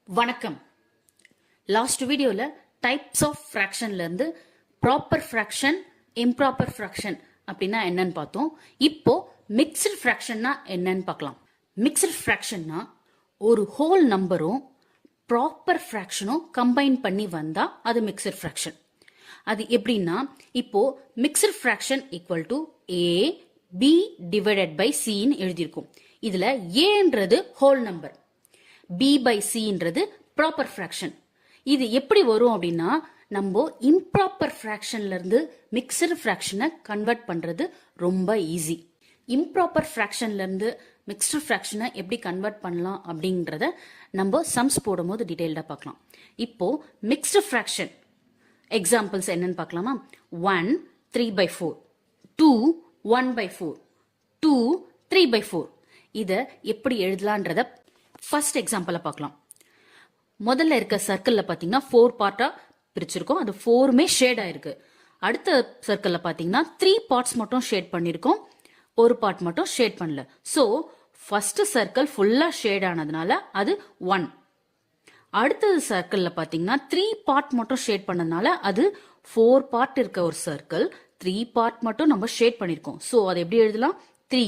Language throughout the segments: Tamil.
வணக்கம். லாஸ்ட் வீடியோல டைப்ஸ் ஆஃப் ஃபிராக்ஷன்ல இருந்து ப்ராப்பர் ஃபிராக்ஷன், இம்ப்ராப்பர் ஃபிராக்ஷன் அப்படின்னா என்னன்னு பார்த்தோம். இப்போ மிக்ஸ்டு ஃபிராக்ஷன்னா என்னன்னு பார்க்கலாம். மிக்ஸ்டு ஃபிராக்ஷன்னா ஒரு ஹோல் நம்பரும் ப்ராப்பர் ஃபிராக்ஷனும் கம்பைன் பண்ணி வந்தா அது மிக்ஸ்டு ஃபிராக்ஷன். அது எப்படின்னா, இப்போ mixed fraction equal to A B divided by சின்னு எழுதியிருக்கும். இதுல ஏன்றது ஹோல் நம்பர், b by cன்றது ப்ராப்பர் ஃபிராக்ஷன். இது எப்படி வரும் அப்படின்னா, நம்ம இம்ப்ராப்பர் ஃபிராக்ஷன்ல இருந்து மிக்ஸ்டு ஃபிராக்ஷனை கன்வெர்ட் பண்றது ரொம்ப ஈஸி. இம்ப்ராப்பர் ஃபிராக்ஷன்ல இருந்து மிக்ஸ்டு ஃபிராக்ஷனை எப்படி கன்வெர்ட் பண்ணலாம் அப்படிங்கறத நம்ம சம்ஸ் போடும்போது டீடைல்டா பார்க்கலாம். இப்போ மிக்ஸ்டு ஃபிராக்ஷன் எக்ஸாம்பிள்ஸ் என்னன்னு பார்க்கலாமா. 1 3/4, 2 1/4, 2 3/4. இத எப்படி எழுதலான்றத ஃபர்ஸ்ட் எக்ஸாம்பிள பார்க்கலாம். முதல்ல இருக்க சர்க்கிள்ல பாத்தீங்கன்னா 4 பார்ட்டா பிரிச்சிருக்கோம். அது 4மே ஷேட் ஆயிருக்கு. அடுத்த சர்க்கிள்ல பாத்தீங்கன்னா 3 பார்ட்ஸ் மட்டும் ஷேட் பண்ணிருக்கோம், ஒரு பார்ட் மட்டும் ஷேட் பண்ணல. சோ ஃபர்ஸ்ட் சர்க்கிள் ஃபுல்லா ஷேட் ஆனதுனால அது 1. அடுத்த சர்க்கிள்ல பாத்தீங்கன்னா 3 பார்ட் மட்டும் ஷேட் பண்ணதுனால அது 4 பார்ட் இருக்க ஒரு சர்க்கிள், 3 பார்ட் மட்டும் நம்ம ஷேட் பண்ணிருக்கோம். சோ அதை எப்படி எழுதலாம், 3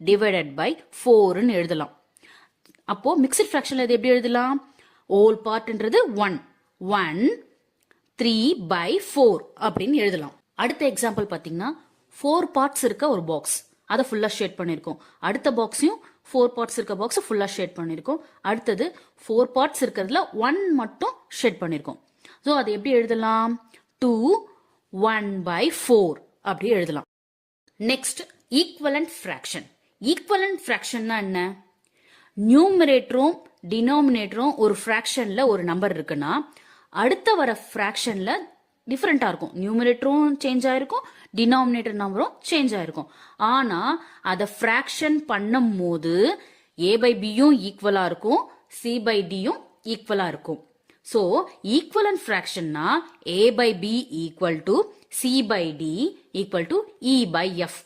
டிவைடட் பை 4ன்னு எழுதலாம். அப்போ மிக்ஸ்டு ஃபிராக்ஷன்ல இது எப்படி எழுதலாம், ஹோல் பார்ட்ன்றது 1 3/4 அப்படின்னு எழுதலாம். அடுத்த எக்ஸாம்பிள் பாத்தீங்கன்னா 4 பார்ட்ஸ் இருக்க ஒரு பாக்ஸ், அதை ஃபுல்லா ஷேட் பண்ணிருக்கோம். அடுத்த பாக்ஸையும் 4 பார்ட்ஸ் இருக்க பாக்ஸ் ஃபுல்லா ஷேட் பண்ணிருக்கோம். அடுத்தது 4 பார்ட்ஸ் இருக்கிறதுல 1 மட்டும் ஷேட் பண்ணிருக்கோம். சோ அதை எப்படி எழுதலாம், 2 1/4 அப்படி எழுதலாம். Next equivalent fraction. ஈக்குவலன்ட் ஃபிராக்ஷன்னா என்ன, நியூமரேட்டரும் டினாமினேட்டரும் ஒரு ஃபிராக்ஷன்ல ஒரு நம்பர் இருக்குன்னா அடுத்த வர ஃபிராக்ஷன்ல டிஃபரெண்டா இருக்கும். நியூமரேட்டரும் சேஞ்ச் ஆயிருக்கும், டினாமினேட்டர் நம்பரும் சேஞ்ச் ஆயிருக்கும். ஆனா அத ஃபிராக்ஷன் பண்ணும் போது a by bயும் ஈக்குவலா இருக்கும், c by dயும் ஈக்குவலா இருக்கும். சோ ஈக்குவலன்ட் ஃபிராக்ஷன்னா a by b equal to c by d equal to e by f.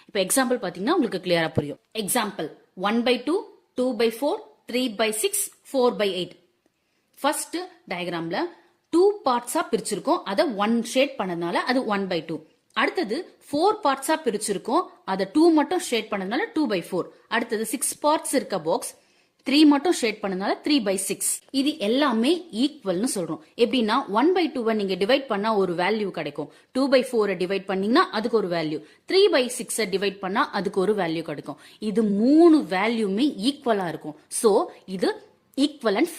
இப்ப எக்ஸாம்பிள் பாத்தீங்கன்னா உங்களுக்கு கிளியரா புரியும். எக்ஸாம்பிள் 1/2, 2/4, 3/6, 4/8. ஃபர்ஸ்ட் டயக்ராம்ல 2 பார்ட்ஸா பிரிச்சிருக்கோம், அத 1 ஷேட் பண்ணதுனால அது 1/2. அடுத்தது 4 பார்ட்ஸா பிரிச்சிருக்கோம், அத 2 மட்டும் ஷேட் பண்ணதுனால 2/4. அடுத்தது 6 பார்ட்ஸ் இருக்க பாக்ஸ் 3 மட்டும் ஷேட் பண்ணதுனால 3/6. இது எல்லாமே ஈக்குவல்னு சொல்றோம். எப்படின்னா 1/2 நீங்க டிவைட் பண்ணா ஒரு வேல்யூ கிடைக்கும், 2/4 டிவைட் பண்ணீங்கன்னா அதுக்கு ஒரு வேல்யூ, 3/6 டிவைட் பண்ணா அதுக்கு ஒரு வேல்யூ கிடைக்கும். இது 3 வேல்யூமே ஈக்குவலா இருக்கும். சோ இது ஈக்குவலன்ட்